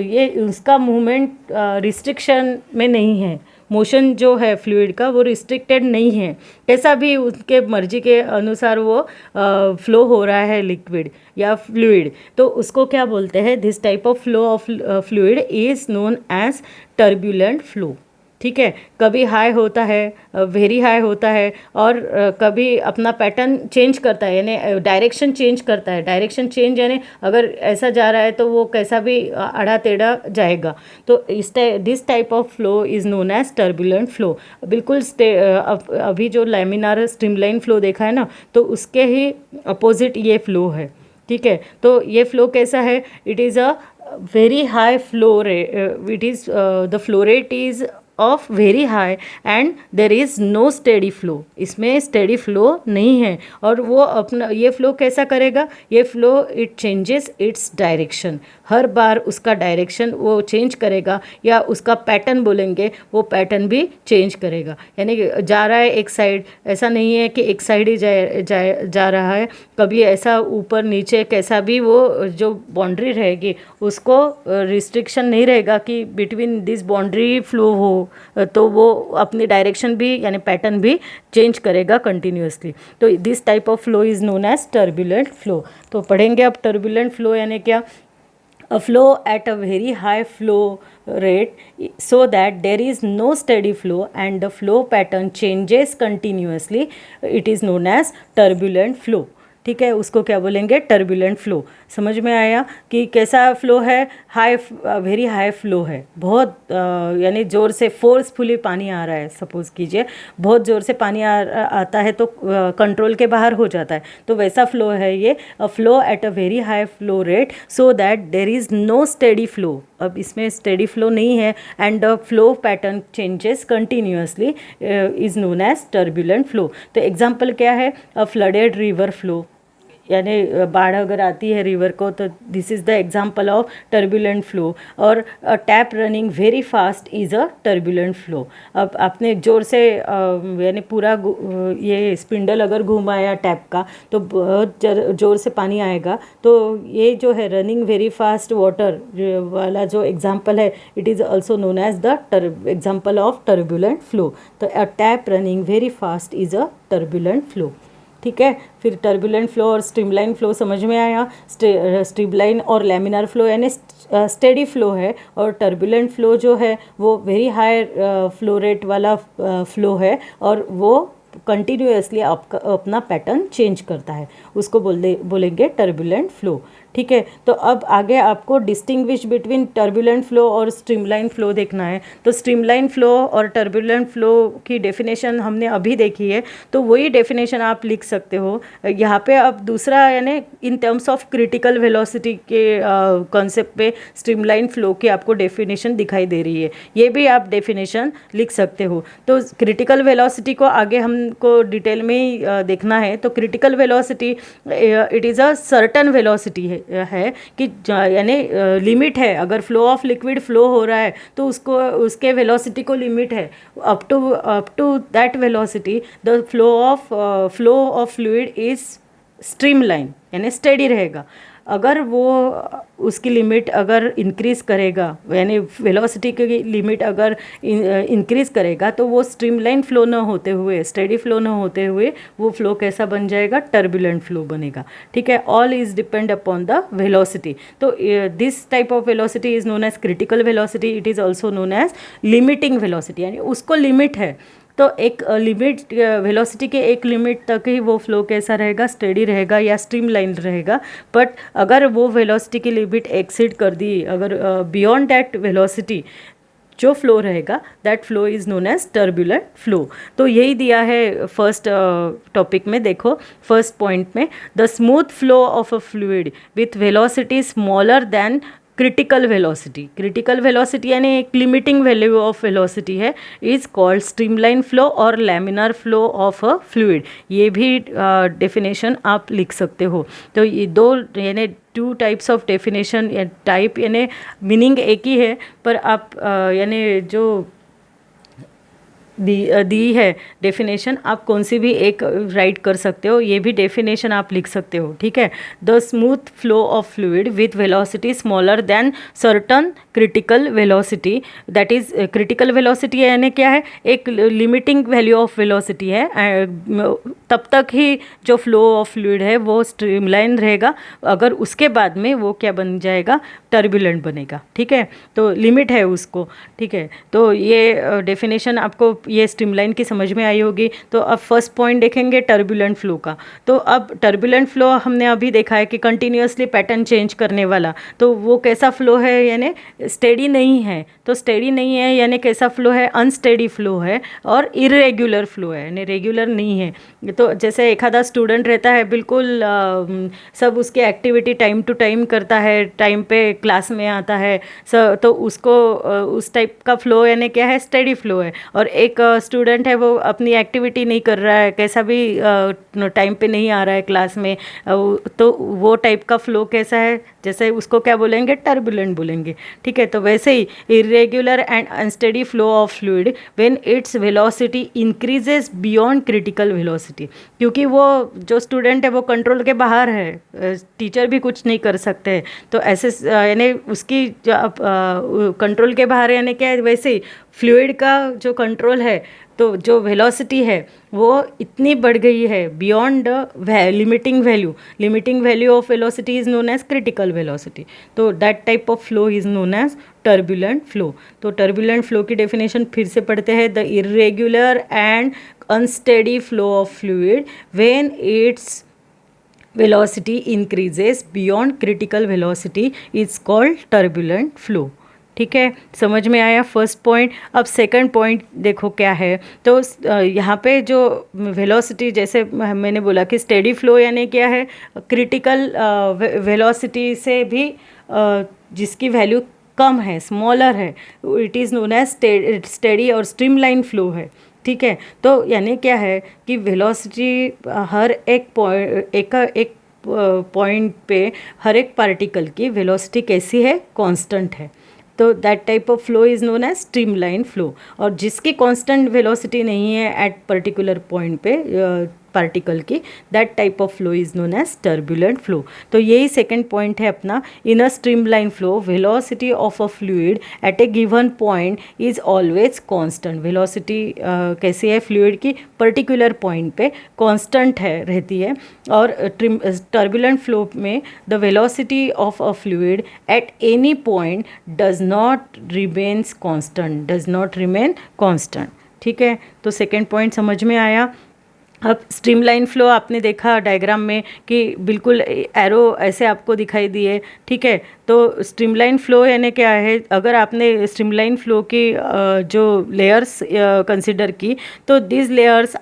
ये उसका मूवमेंट रिस्ट्रिक्शन में नहीं है, मोशन जो है फ्लूइड का वो रिस्ट्रिक्टेड नहीं है, कैसा भी उसके मर्जी के अनुसार वो फ्लो हो रहा है लिक्विड या फ्लूइड, तो उसको क्या बोलते हैं? This type of flow of fluid is known as turbulent flow. ठीक है, कभी हाई होता है, वेरी हाई होता है, और कभी अपना पैटर्न चेंज करता है, यानी डायरेक्शन चेंज करता है। डायरेक्शन चेंज यानी अगर ऐसा जा रहा है तो वो कैसा भी आड़ा टेढ़ा जाएगा, तो this type of flow is known as turbulent flow. बिल्कुल अभी जो लैमिनार स्ट्रीमलाइन फ्लो देखा है ना, तो उसके ही अपोजिट ये फ्लो है। ठीक है, तो ये फ्लो कैसा है? It is a very high flow rate, it is the flow rate is of very high and there is no steady flow. इसमें स्टेडी फ्लो नहीं है, और वो अपना ये फ्लो कैसा करेगा? ये flow it changes its direction, हर बार उसका डायरेक्शन वो चेंज करेगा, या उसका पैटर्न बोलेंगे, वो पैटर्न भी चेंज करेगा। यानी जा रहा है एक साइड, ऐसा नहीं है कि एक साइड ही जा रहा है, कभी ऐसा ऊपर नीचे कैसा भी वो जो बाउंड्री रहेगी उसको रिस्ट्रिक्शन नहीं रहेगा कि बिटवीन दिस बाउंड्री फ्लो हो, तो वो अपनी डायरेक्शन भी यानी पैटर्न भी चेंज करेगा कंटिन्यूसली। तो this type of flow is known as turbulent flow. तो पढ़ेंगे अब टर्बुलेंट फ्लो यानी क्या। A flow at a very high flow rate so that there is no steady flow and the flow pattern changes continuously, it is known as turbulent flow। ठीक है, उसको क्या बोलेंगे? Turbulent flow. समझ में आया कि कैसा फ्लो है? हाई, वेरी हाई फ्लो है, बहुत यानी ज़ोर से फोर्सफुली पानी आ रहा है। सपोज़ कीजिए बहुत ज़ोर से पानी आता है तो कंट्रोल के बाहर हो जाता है, तो वैसा फ्लो है ये। A flow at a very high flow rate so that there is no steady flow. अब इसमें स्टेडी फ्लो नहीं है, and the flow pattern changes continuously is known as turbulent flow. तो एग्जाम्पल क्या है? अ फ्लडेड रिवर फ्लो, यानी बाढ़ अगर आती है रिवर को, तो this is the example of turbulent flow. और tap running very fast is a turbulent flow. अब आपने ज़ोर से यानी पूरा ये स्पिंडल अगर घुमाया टैप का, तो बहुत ज़ोर से पानी आएगा, तो ये जो है रनिंग वेरी फास्ट वाटर वाला जो एग्जाम्पल है, it is also known as the example of turbulent flow. तो a tap running very fast is a turbulent flow. ठीक है, फिर टर्बुलेंट फ्लो और स्ट्रीमलाइन फ्लो समझ में आया। स्ट्रीमलाइन और लैमिनार फ्लो यानी स्टेडी फ्लो है, और टर्बुलेंट फ्लो जो है वो वेरी हाई फ्लो रेट वाला फ्लो है, और वो कंटिन्यूसली अपना पैटर्न चेंज करता है, उसको बोलेंगे टर्बुलेंट फ्लो। ठीक है, तो अब आगे आपको डिस्टिंग्विश बिटवीन टर्बुलेंट फ्लो और स्ट्रीमलाइन फ्लो देखना है। तो स्ट्रीमलाइन फ्लो और टर्बुलेंट फ्लो की डेफिनेशन हमने अभी देखी है, तो वही डेफिनेशन आप लिख सकते हो यहाँ पे। अब दूसरा यानी in terms of critical velocity के कॉन्सेप्ट पे स्ट्रीमलाइन फ्लो की आपको डेफिनेशन दिखाई दे रही है, ये भी आप डेफिनेशन लिख सकते हो। तो क्रिटिकल वेलोसिटी को आगे हमको डिटेल में ही देखना है। तो critical velocity it is a certain velocity है, है कि यानी लिमिट है, अगर फ्लो ऑफ लिक्विड फ्लो हो रहा है तो उसको उसके वेलोसिटी को लिमिट है, up to that velocity the flow of fluid is streamline यानी स्टेडी रहेगा। अगर वो उसकी लिमिट अगर इंक्रीज करेगा यानी वेलोसिटी की लिमिट अगर इंक्रीज करेगा तो वो स्ट्रीमलाइन फ्लो ना होते हुए, स्टेडी फ्लो ना होते हुए वो फ्लो कैसा बन जाएगा, टर्बुलेंट फ्लो बनेगा। ठीक है, all is depend upon the velocity. तो this type of velocity is known as critical velocity, it is also known as limiting velocity, यानी उसको लिमिट है। तो एक लिमिट वेलोसिटी के एक लिमिट तक ही वो फ्लो कैसा रहेगा, स्टेडी रहेगा या स्ट्रीमलाइन रहेगा। बट अगर वो वेलोसिटी की लिमिट एक्सीड कर दी, अगर बियॉन्ड दैट वेलोसिटी जो फ्लो रहेगा, that flow is known as turbulent flow. तो यही दिया है फर्स्ट टॉपिक में। देखो फर्स्ट पॉइंट में, the smooth flow of a fluid with velocity smaller than critical velocity यानी एक लिमिटिंग वैल्यू ऑफ वेलोसिटी है, इज कॉल्ड स्ट्रीमलाइन फ्लो और laminar flow of a fluid. ये भी डेफिनेशन आप लिख सकते हो। तो ये दो यानी two types of definition, type यानी मीनिंग एक ही है, पर आप यानी जो दी है डेफिनेशन, आप कौन सी भी एक राइट कर सकते हो, ये भी डेफिनेशन आप लिख सकते हो। ठीक है, the smooth flow of fluid with velocity smaller than certain critical velocity, that is critical velocity यानी क्या है, एक लिमिटिंग वैल्यू ऑफ वेलोसिटी है, तब तक ही जो फ्लो ऑफ फ्लूइड है वो स्ट्रीमलाइन रहेगा, अगर उसके बाद में वो क्या बन जाएगा, टर्बुलेंट बनेगा। ठीक है, तो लिमिट है उसको। ठीक है, तो ये डेफिनेशन आपको ये स्ट्रीमलाइन की समझ में आई होगी। तो अब फर्स्ट पॉइंट देखेंगे टर्बुलेंट फ्लो का। तो अब टर्बुलेंट फ्लो हमने अभी देखा है कि कंटिन्यूअसली पैटर्न चेंज करने वाला, तो वो कैसा फ्लो है, यानी स्टेडी नहीं है। तो स्टेडी नहीं है यानी कैसा फ्लो है, अनस्टेडी फ्लो है और इरेगुलर फ्लो है, यानी रेगुलर नहीं है। तो जैसे एक आधा स्टूडेंट रहता है, बिल्कुल सब उसकी एक्टिविटी टाइम टू टाइम करता है, टाइम पे क्लास में आता है, तो उसको उस टाइप का फ्लो यानी क्या है, स्टेडी फ्लो है। और एक स्टूडेंट है वो अपनी एक्टिविटी नहीं कर रहा है, कैसा भी टाइम पे नहीं आ रहा है क्लास में, तो वो टाइप का फ्लो कैसा है, जैसे उसको क्या बोलेंगे, टर्बुलेंट बोलेंगे। ठीक है, तो वैसे ही irregular and unsteady flow of fluid when its velocity increases beyond critical velocity, क्योंकि वो जो स्टूडेंट है वो कंट्रोल के बाहर है, टीचर भी कुछ नहीं कर सकते, तो ऐसे यानी उसकी कंट्रोल के बाहर यानी क्या है, वैसे ही फ्लूइड का जो कंट्रोल है, तो जो वेलोसिटी है वो इतनी बढ़ गई है beyond limiting value of velocity is known as critical velocity. तो that type of flow is known as turbulent flow. तो टर्बुलेंट फ्लो की डेफिनेशन फिर से पढ़ते हैं, the irregular and unsteady flow of fluid when its velocity increases beyond critical velocity is called turbulent flow। ठीक है, समझ में आया फर्स्ट पॉइंट। अब सेकंड पॉइंट देखो क्या है। तो यहाँ पे जो वेलोसिटी, जैसे मैंने बोला कि स्टेडी फ्लो यानी क्या है, क्रिटिकल वेलोसिटी से भी जिसकी वैल्यू कम है, स्मॉलर है, it is known as steady और स्ट्रीमलाइन फ्लो है। ठीक है, तो यानी क्या है कि वेलोसिटी हर एक पॉइंट पे हर एक पार्टिकल की वेलोसिटी कैसी है, कांस्टेंट है। तो that type of flow is known as streamline flow. और जिसकी कांस्टेंट वेलोसिटी नहीं है एट पर्टिकुलर पॉइंट पे पार्टिकल की, that type of flow is known as turbulent flow. तो यही सेकंड पॉइंट है अपना। In a streamline flow velocity of a fluid at a given point is always constant. Velocity कैसी है फ्लूइड की, पर्टिकुलर पॉइंट पे कांस्टेंट है, रहती है। और टर्बुलेंट फ्लो में the velocity of a fluid at any point does not remain constant. ठीक है, तो सेकेंड पॉइंट समझ में आया। अब स्ट्रीमलाइन फ्लो आपने देखा डायग्राम में कि बिल्कुल एरो ऐसे आपको दिखाई दिए। ठीक है, तो स्ट्रीमलाइन फ्लो यानी क्या है, अगर आपने स्ट्रीमलाइन फ्लो की जो लेयर्स कंसिडर की, तो this layers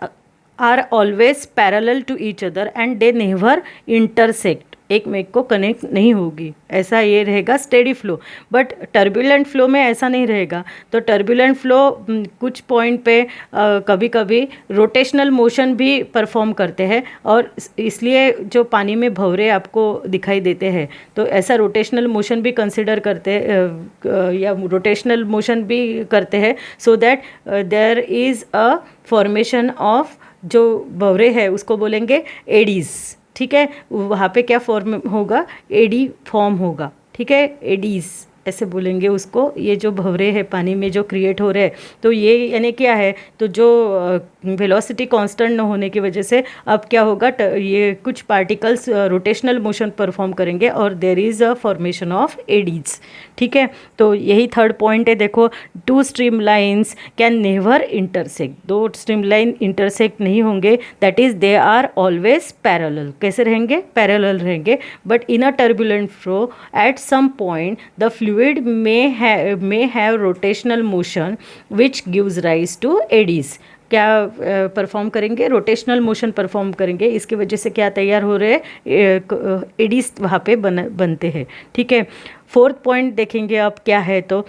are always parallel to each other and they never intersect एक में एक को कनेक्ट नहीं होगी, ऐसा ये रहेगा steady flow. But turbulent flow में ऐसा नहीं रहेगा। तो टर्बुलेंट फ्लो कुछ पॉइंट पे कभी कभी रोटेशनल मोशन भी परफॉर्म करते हैं, और इसलिए जो पानी में भंवरे आपको दिखाई देते हैं तो ऐसा रोटेशनल मोशन भी कंसिडर करते या रोटेशनल मोशन भी करते हैं, so that there is a formation of जो भंवरे है उसको बोलेंगे एडीज। ठीक है, वहाँ पे क्या फॉर्म होगा, एडी फॉर्म होगा। ठीक है, एडीज ऐसे बोलेंगे उसको। ये जो भंवरे हैं पानी में जो क्रिएट हो रहे हैं, तो ये यानी क्या है, तो जो वेलोसिटी कांस्टेंट न होने की वजह से अब क्या होगा, ये कुछ पार्टिकल्स रोटेशनल मोशन परफॉर्म करेंगे और there is a formation of eddies. ठीक है, तो यही थर्ड पॉइंट है। देखो, two stream lines can never intersect, दो स्ट्रीम लाइन इंटरसेक्ट नहीं होंगे, that is they are always parallel. कैसे रहेंगे, पैरेलल रहेंगे। But in a turbulent flow at some point the fluid may have rotational motion which gives rise to eddies। क्या परफॉर्म करेंगे, रोटेशनल मोशन परफॉर्म करेंगे, इसकी वजह से क्या तैयार हो रहे हैं, एडीज वहाँ पे बनते हैं। ठीक है, फोर्थ पॉइंट देखेंगे अब क्या है। तो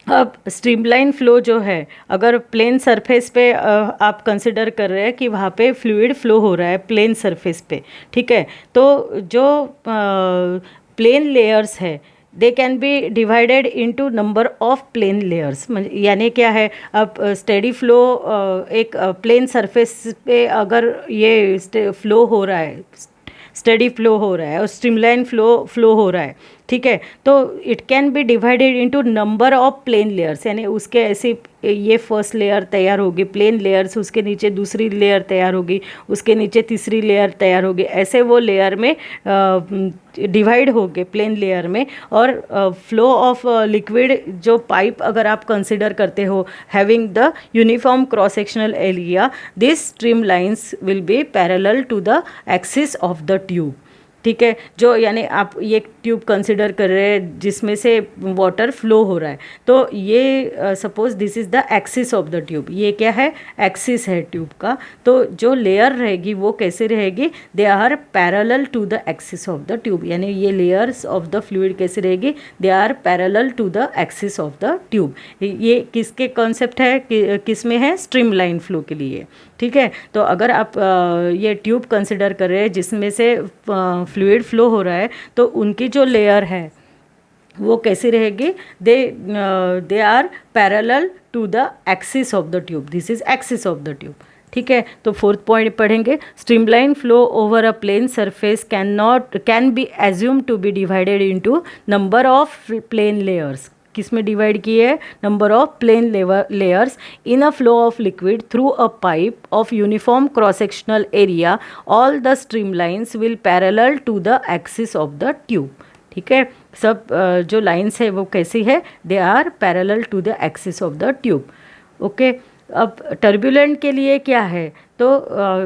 अब स्ट्रीमलाइन फ्लो जो है, अगर प्लेन सरफेस पे आप कंसिडर कर रहे हैं कि वहाँ पे फ्लूइड फ्लो हो रहा है प्लेन सरफेस पे, ठीक है, तो जो प्लेन लेयर्स है they can be divided into number of plane layers. यानी क्या है, अब स्टेडी फ्लो एक प्लेन सरफेस पे अगर ये फ्लो हो रहा है, स्टेडी फ्लो हो रहा है और स्ट्रीमलाइन फ्लो हो रहा है, ठीक है, तो it can be divided into number of plane layers. यानी उसके ऐसी ये फर्स्ट लेयर तैयार होगी प्लेन लेयर्स, उसके नीचे दूसरी लेयर तैयार होगी, उसके नीचे तीसरी लेयर तैयार होगी, ऐसे वो लेयर में डिवाइड हो गए प्लेन लेयर में। और फ्लो ऑफ लिक्विड जो पाइप अगर आप कंसिडर करते हो having the uniform cross sectional area, this stream lines will be parallel to the axis of the tube. ठीक है, जो यानी आप ये ट्यूब कंसिडर कर रहे हैं जिसमें से वाटर फ्लो हो रहा है, तो ये suppose this is the axis of the tube. ये क्या है, एक्सिस है ट्यूब का। तो जो लेयर रहेगी वो कैसे रहेगी, they are parallel to the axis of the tube. यानी ये लेयर्स ऑफ द फ्लूइड कैसे रहेगी, they are parallel to the axis of the tube. ये किसके कॉन्सेप्ट है, किस में है, स्ट्रीमलाइन फ्लो के लिए। ठीक है, तो अगर आप ये ट्यूब कंसिडर कर रहे हैं जिसमें से फ्लूइड फ्लो हो रहा है, तो उनकी जो लेयर है वो कैसी रहेगी, they are parallel to the axis of the tube. This is axis of the tube. ठीक है, तो फोर्थ पॉइंट पढ़ेंगे, streamline flow over a plane surface can be assume to be divided into number of plane layers. किस में डिवाइड किए है, number of plane layers in a flow of liquid through a pipe of uniform cross sectional area, all the streamlines will parallel to the axis of the tube. ठीक है, सब जो लाइंस है वो कैसी है, they are parallel to the axis of the tube. Okay, अब टर्बुलेंट के लिए क्या है, तो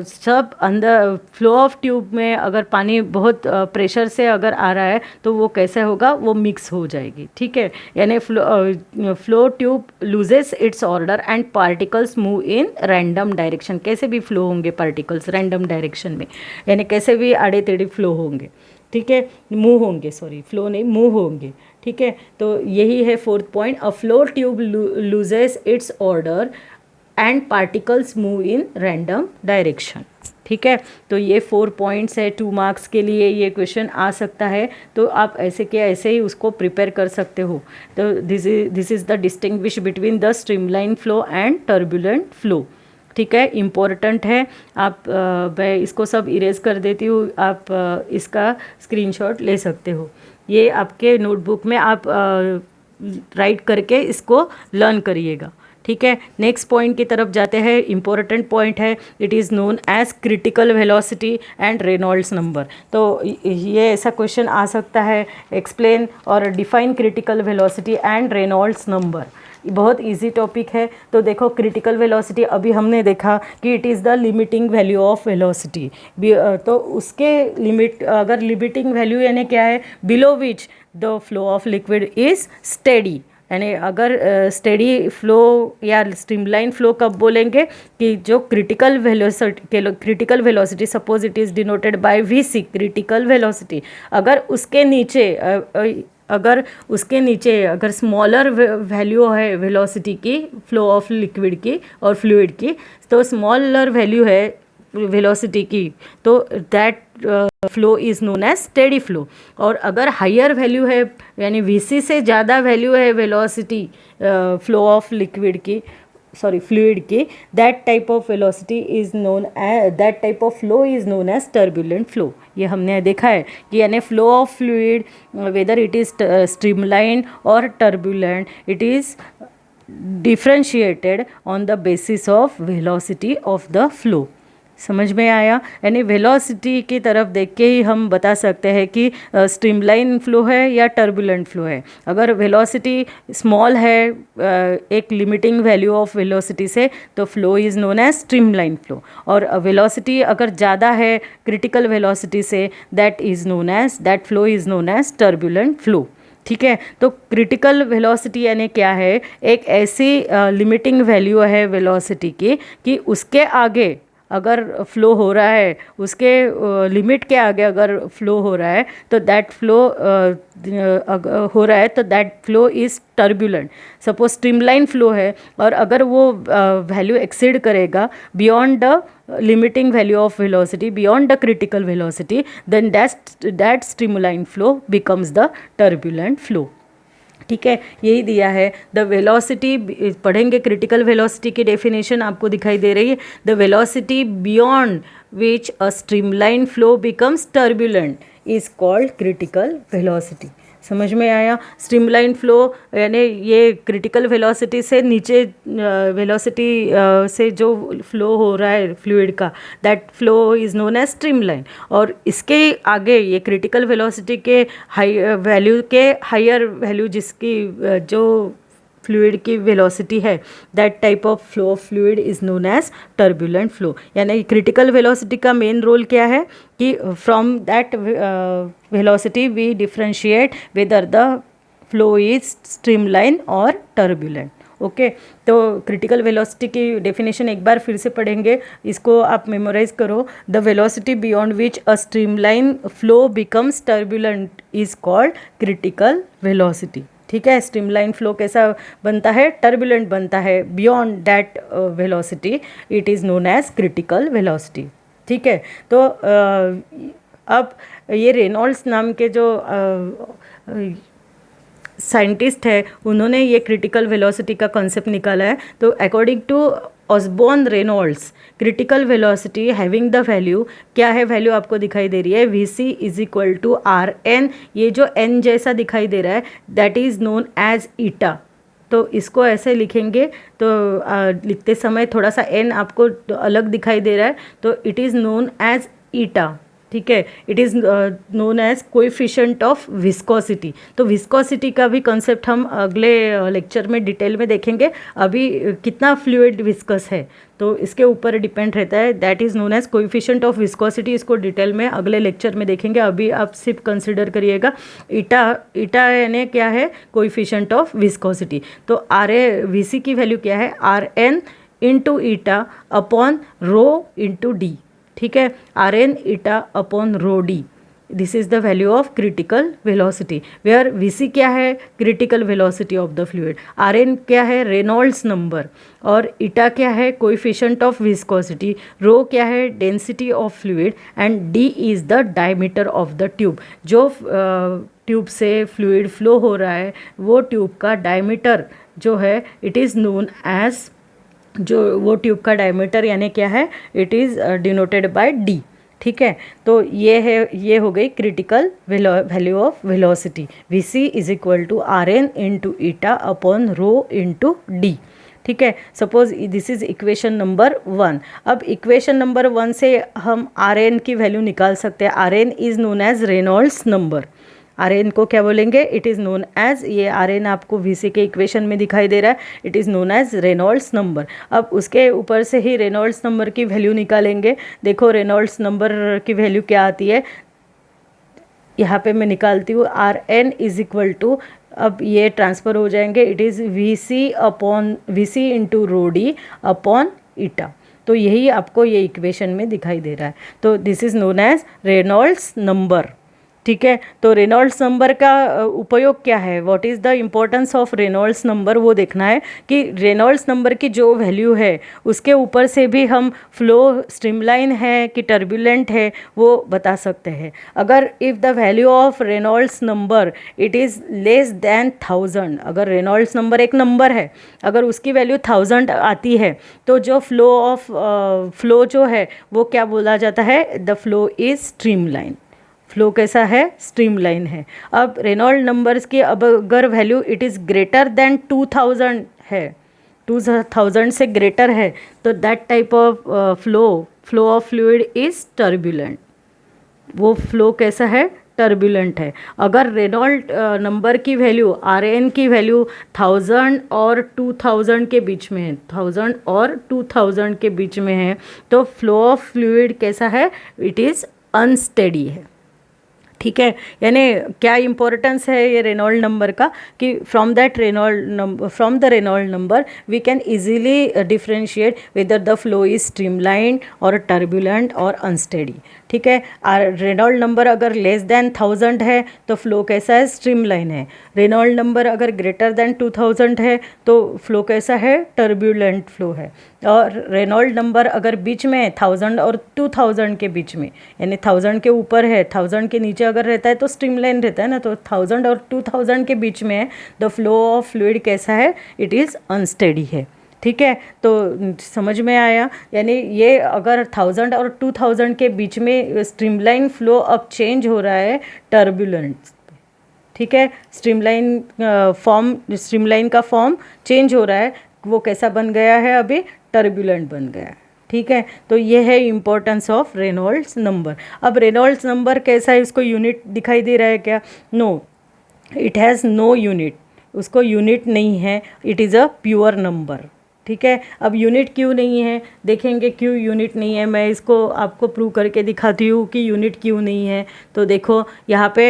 सब अंदर फ्लो ऑफ ट्यूब में अगर पानी बहुत प्रेशर से अगर आ रहा है तो वो कैसे होगा, वो मिक्स हो जाएगी। ठीक है, यानी flow tube loses it's order and particles move in random direction. कैसे भी फ्लो होंगे पार्टिकल्स रैंडम डायरेक्शन में, यानी कैसे भी आड़े टेढ़े फ्लो होंगे। ठीक है, मूव होंगे, सॉरी फ्लो नहीं, मूव होंगे। ठीक है, तो यही है fourth point, a flow tube loses it's order and particles move in random direction. ठीक है, तो ये 4 पॉइंट्स है, 2 मार्क्स के लिए ये क्वेश्चन आ सकता है, तो आप ऐसे के ऐसे ही उसको प्रिपेयर कर सकते हो। तो this is the distinguish between the streamline flow and turbulent flow. ठीक है, इम्पोर्टेंट है। आप मैं इसको सब इरेज कर देती हूँ, आप इसका स्क्रीनशॉट ले सकते हो। ये आपके नोटबुक में आप राइट करके इसको लर्न करिएगा। ठीक है, नेक्स्ट पॉइंट की तरफ जाते हैं। इम्पोर्टेंट पॉइंट है, it is known as critical velocity and Reynolds number. तो ये ऐसा क्वेश्चन आ सकता है, एक्सप्लेन और define critical velocity and Reynolds number. बहुत इजी टॉपिक है। तो देखो, क्रिटिकल वेलोसिटी अभी हमने देखा कि it is the limiting value of velocity. तो उसके लिमिट, अगर लिमिटिंग वैल्यू यानी क्या है, below which the flow of liquid is steady. यानी अगर स्टेडी फ्लो या स्ट्रीमलाइन फ्लो कब बोलेंगे कि जो critical velocity suppose it is denoted bye VC, critical velocity, अगर उसके नीचे अगर स्मॉलर वैल्यू है वेलोसिटी की, फ्लो ऑफ लिक्विड की और फ्लूइड की, तो स्मॉलर वैल्यू है वेलोसिटी की, तो that flow is known as steady flow. और अगर हायर वैल्यू है यानी वीसी से ज़्यादा वैल्यू है वेलोसिटी फ्लो ऑफ लिक्विड की, फ्लूइड की, that type of velocity is known as, that type of flow is known as turbulent flow. ये हमने देखा है कि यानी flow of fluid whether it is streamline और turbulent, it is differentiated on the basis of velocity of the flow. समझ में आया? यानी वेलोसिटी की तरफ देख के ही हम बता सकते हैं कि स्ट्रीमलाइन फ्लो है या टर्बुलेंट फ्लो है। अगर वेलोसिटी स्मॉल है एक लिमिटिंग वैल्यू ऑफ वेलोसिटी से, तो flow is known as streamline flow. और वेलोसिटी अगर ज़्यादा है क्रिटिकल वेलोसिटी से, that flow is known as turbulent flow. ठीक है, तो क्रिटिकल वेलोसिटी यानी क्या है? एक ऐसी लिमिटिंग वैल्यू है वेलोसिटी की कि उसके आगे अगर फ्लो हो रहा है, उसके लिमिट के आगे अगर फ्लो हो रहा है, तो दैट फ्लो हो रहा है तो that flow is turbulent. Suppose streamline flow है और अगर वो वैल्यू एक्सीड करेगा beyond the limiting value of velocity, beyond the critical velocity, then that streamline flow becomes the turbulent flow. ठीक है, यही दिया है। द वेलोसिटी पढ़ेंगे, क्रिटिकल वेलोसिटी की डेफिनेशन आपको दिखाई दे रही है। The velocity beyond which a streamline flow becomes turbulent is called critical velocity. समझ में आया? स्ट्रीमलाइन फ्लो यानी ये क्रिटिकल वेलोसिटी से नीचे वेलोसिटी से जो फ्लो हो रहा है फ्लूइड का, that flow is known as streamline. और इसके आगे ये क्रिटिकल वेलोसिटी के हाई वैल्यू के हायर वैल्यू जिसकी जो फ्लूइड की वेलोसिटी है, that type of flow of fluid is known as turbulent flow. यानी क्रिटिकल वेलोसिटी का मेन रोल क्या है कि from that velocity we differentiate whether the flow is streamline और टर्बुलेंट। ओके, तो क्रिटिकल वेलोसिटी की डेफिनेशन एक बार फिर से पढ़ेंगे, इसको आप मेमोराइज करो। The velocity beyond which a streamline flow becomes turbulent is called critical velocity. ठीक है, स्ट्रीमलाइन फ्लो कैसा बनता है? टर्बुलेंट बनता है। Beyond that velocity it is known as critical velocity. ठीक है, तो अब ये रेनॉल्ड्स नाम के जो साइंटिस्ट है, उन्होंने ये क्रिटिकल वेलोसिटी का कॉन्सेप्ट निकाला है। तो according to Osborne Reynolds, critical velocity having the value, क्या है वैल्यू आपको दिखाई दे रही है, V is equal to R N. ये जो एन जैसा दिखाई दे रहा है that is known as eta. तो इसको ऐसे लिखेंगे तो लिखते समय थोड़ा सा एन आपको अलग दिखाई दे रहा है, तो it is known as eta. ठीक है, it is known as coefficient of viscosity. तो विस्कोसिटी का भी कॉन्सेप्ट हम अगले लेक्चर में डिटेल में देखेंगे। अभी कितना फ्लूइड विस्कस है तो इसके ऊपर डिपेंड रहता है, that is known as coefficient of viscosity. इसको डिटेल में अगले लेक्चर में देखेंगे। अभी आप सिर्फ कंसिडर करिएगा ईटा यानी क्या है, कोएफिशिएंट ऑफ विस्कोसिटी। तो आर ए वी सी की वैल्यू क्या है, R N into eta upon rho into D. ठीक है, R N eta upon rho D, this is the value of critical velocity. Where V C क्या है, critical velocity of the fluid, R N क्या है, रेनॉल्ड्स नंबर, और ईटा क्या है, कोएफिशिएंट ऑफ विस्कोसिटी, रो क्या है, density of fluid, and D is the diameter of the tube. जो ट्यूब से फ्लूइड फ्लो हो रहा है वो ट्यूब का डायमीटर जो है इट इज़ नोन एज, जो वो ट्यूब का डायमीटर यानी क्या है, it is denoted by D. ठीक है, तो ये हो गई critical value of velocity. V C is equal to R N into eta upon rho into D. ठीक है, suppose this is equation number 1। अब इक्वेशन नंबर 1 से हम आर एन की वैल्यू निकाल सकते हैं। R N is known as Reynolds number. R N को क्या बोलेंगे, इट इज़ नोन एज, ये आर एन आपको वी सी के इक्वेशन में दिखाई दे रहा है, it is known as Reynolds number. अब उसके ऊपर से ही रेनॉल्ड्स नंबर की वैल्यू निकालेंगे। देखो रेनॉल्ड्स नंबर की वैल्यू क्या आती है, यहाँ पे मैं निकालती हूँ, R N is equal to अब ये ट्रांसफ़र हो जाएंगे, it is V C into rho D upon eta. तो यही आपको ये इक्वेशन में दिखाई दे रहा है। तो this is known as Reynolds number. ठीक है, तो रेनॉल्ड्स नंबर का उपयोग क्या है, what is the importance of Reynolds number, वो देखना है कि रेनॉल्ड्स नंबर की जो वैल्यू है उसके ऊपर से भी हम फ्लो स्ट्रीमलाइन है कि टर्बुलेंट है वो बता सकते हैं। अगर if the value of Reynolds number it is less than 1000, अगर रेनॉल्ड्स नंबर एक नंबर है, अगर उसकी वैल्यू 1000 आती है तो जो फ्लो जो है वो क्या बोला जाता है, the flow is streamline. Flow कैसा है, स्ट्रीमलाइन है। अब रेनॉल्ड नंबर्स की अब अगर value it is greater than 2000 है, 2000 से ग्रेटर है, तो that type of flow of fluid is turbulent. वो फ्लो कैसा है, टर्बुलेंट है। अगर रेनॉल्ड नंबर की वैल्यू RN की वैल्यू 1000 और 2000 के बीच में है, 1000 और 2000 के बीच में है, तो फ्लो ऑफ फ्लूइड कैसा है, इट इज़ अनस्टेडी है। ठीक है, यानी क्या इम्पोर्टेंस है ये रेनॉल्ड नंबर का कि from the Reynold number we can easily differentiate whether the flow is streamline और टर्बुलेंट और अनस्टेडी। ठीक है, रेनॉल्ड नंबर अगर लेस देन 1000 है तो फ्लो कैसा है, स्ट्रीमलाइन है। रेनॉल्ड नंबर अगर ग्रेटर देन 2000 है तो फ्लो कैसा है, टर्बुलेंट फ्लो है। और रेनॉल्ड नंबर अगर बीच में 1000 और 2000 के बीच में, यानी 1000 के ऊपर है, 1000 के नीचे अगर रहता है तो स्ट्रीमलाइन रहता है ना, तो 1000 और 2000 के बीच में है, द फ्लो ऑफ फ्लूइड कैसा है, इट इज़ अनस्टेडी है। ठीक है, तो समझ में आया, यानी ये अगर 1000 और 2000 के बीच में स्ट्रीमलाइन फ्लो अब चेंज हो रहा है टर्बुलेंट। ठीक है, स्ट्रीमलाइन का फॉर्म चेंज हो रहा है, वो कैसा बन गया है, अभी टर्बुलेंट बन गया है। ठीक है, तो ये है इम्पोर्टेंस ऑफ रेनॉल्ड्स नंबर। अब रेनॉल्ड्स नंबर कैसा है, इसको यूनिट दिखाई दे रहा है क्या, no, it has no unit, उसको यूनिट नहीं है, it is a pure number. ठीक है, अब यूनिट क्यों नहीं है, देखेंगे क्यों यूनिट नहीं है। मैं इसको आपको प्रूव करके दिखाती हूँ कि यूनिट क्यों नहीं है। तो देखो यहाँ पे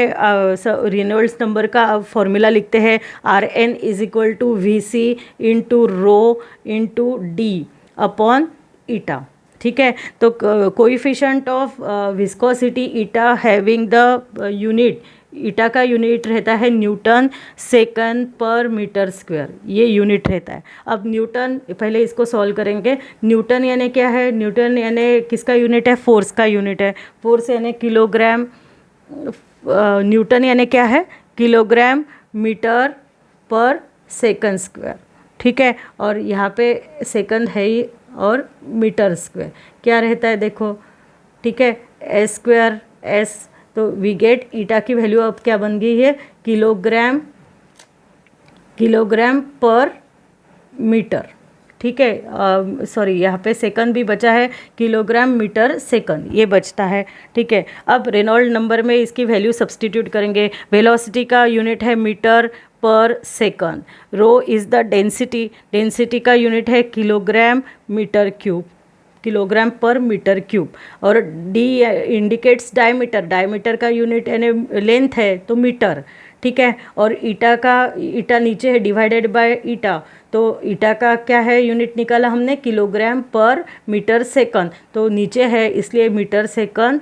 रेनॉल्ड्स नंबर का फॉर्मूला लिखते हैं, RN is equal to VC into rho into D upon eta. ठीक है, तो coefficient of viscosity eta having the unit, eta का यूनिट रहता है newton second per metre square, ये यूनिट रहता है। अब न्यूटन, पहले इसको सॉल्व करेंगे। न्यूटन यानी क्या है, न्यूटन यानी किसका यूनिट है, फोर्स का यूनिट है। फोर्स यानी किलोग्राम, न्यूटन यानी क्या है, किलोग्राम मीटर पर सेकंड स्क्वायर। ठीक है, और यहाँ पे सेकंड है ही, और मीटर स्क्वायर क्या रहता है देखो। ठीक है, S स्क्वायर S, तो वी गेट ईटा की वैल्यू अब क्या बन गई है, किलोग्राम पर मीटर। ठीक है, सॉरी यहाँ पे सेकंड भी बचा है, किलोग्राम मीटर सेकंड ये बचता है। ठीक है, अब रेनॉल्ड नंबर में इसकी वैल्यू सब्सटीट्यूट करेंगे। वेलोसिटी का यूनिट है मीटर पर second, rho is the density, density का यूनिट है किलोग्राम मीटर क्यूब, किलोग्राम पर मीटर क्यूब, और D इंडिकेट्स डायमीटर, डायमीटर का यूनिट यानी लेंथ है तो मीटर। ठीक है, और ईटा नीचे है, डिवाइडेड बाय ईटा, तो ईटा का क्या है यूनिट निकाला हमने, किलोग्राम पर मीटर सेकंड, तो नीचे है इसलिए मीटर सेकंड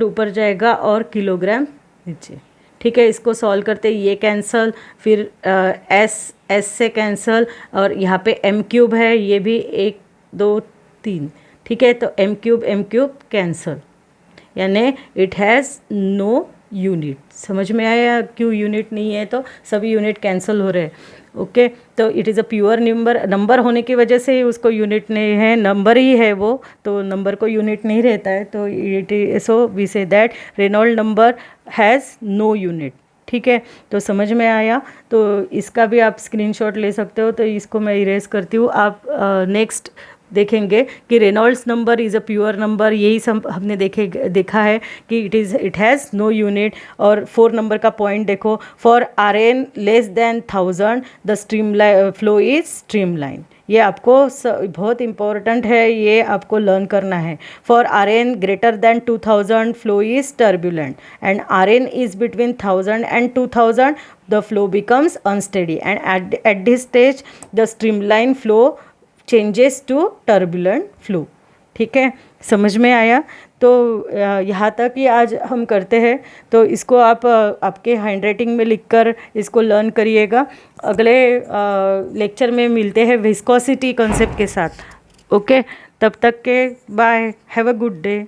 ऊपर जाएगा और किलोग्राम नीचे। ठीक है, इसको सॉल्व करते ये कैंसल, फिर S से कैंसल, और यहाँ पे M क्यूब है, ये भी 1 2 3। ठीक है, तो M क्यूब कैंसल, यानी इट हैज़ नो यूनिट। समझ में आया क्यों यूनिट नहीं है, तो सभी यूनिट कैंसिल हो रहे हैं। ओके, तो it is a pure number होने की वजह से उसको यूनिट नहीं है, नंबर ही है वो, तो नंबर को यूनिट नहीं रहता है, तो it so we say that Reynold number has no unit. ठीक है, तो समझ में आया, तो इसका भी आप स्क्रीनशॉट ले सकते हो। तो इसको मैं इरेज करती हूँ। आप नेक्स्ट देखेंगे कि Reynolds number is a pure number, यही सब हमने देखा है कि इट हैज़ नो यूनिट। और 4 नंबर का पॉइंट देखो, for RN less than 1000 the flow is streamline, ये आपको बहुत इम्पोर्टेंट है, ये आपको लर्न करना है। For RN greater than 2000 flow is turbulent and RN is between 1000 and 2000 the flow becomes unsteady and at this stage the streamline flow changes to turbulent flow. ठीक है, समझ में आया? तो यहाँ तक ही आज हम करते हैं। तो इसको आप आपके हैंडराइटिंग में लिखकर इसको लर्न करिएगा। अगले लेक्चर में मिलते हैं विस्कोसिटी कॉन्सेप्ट के साथ। ओके, तब तक के bye, have a good day.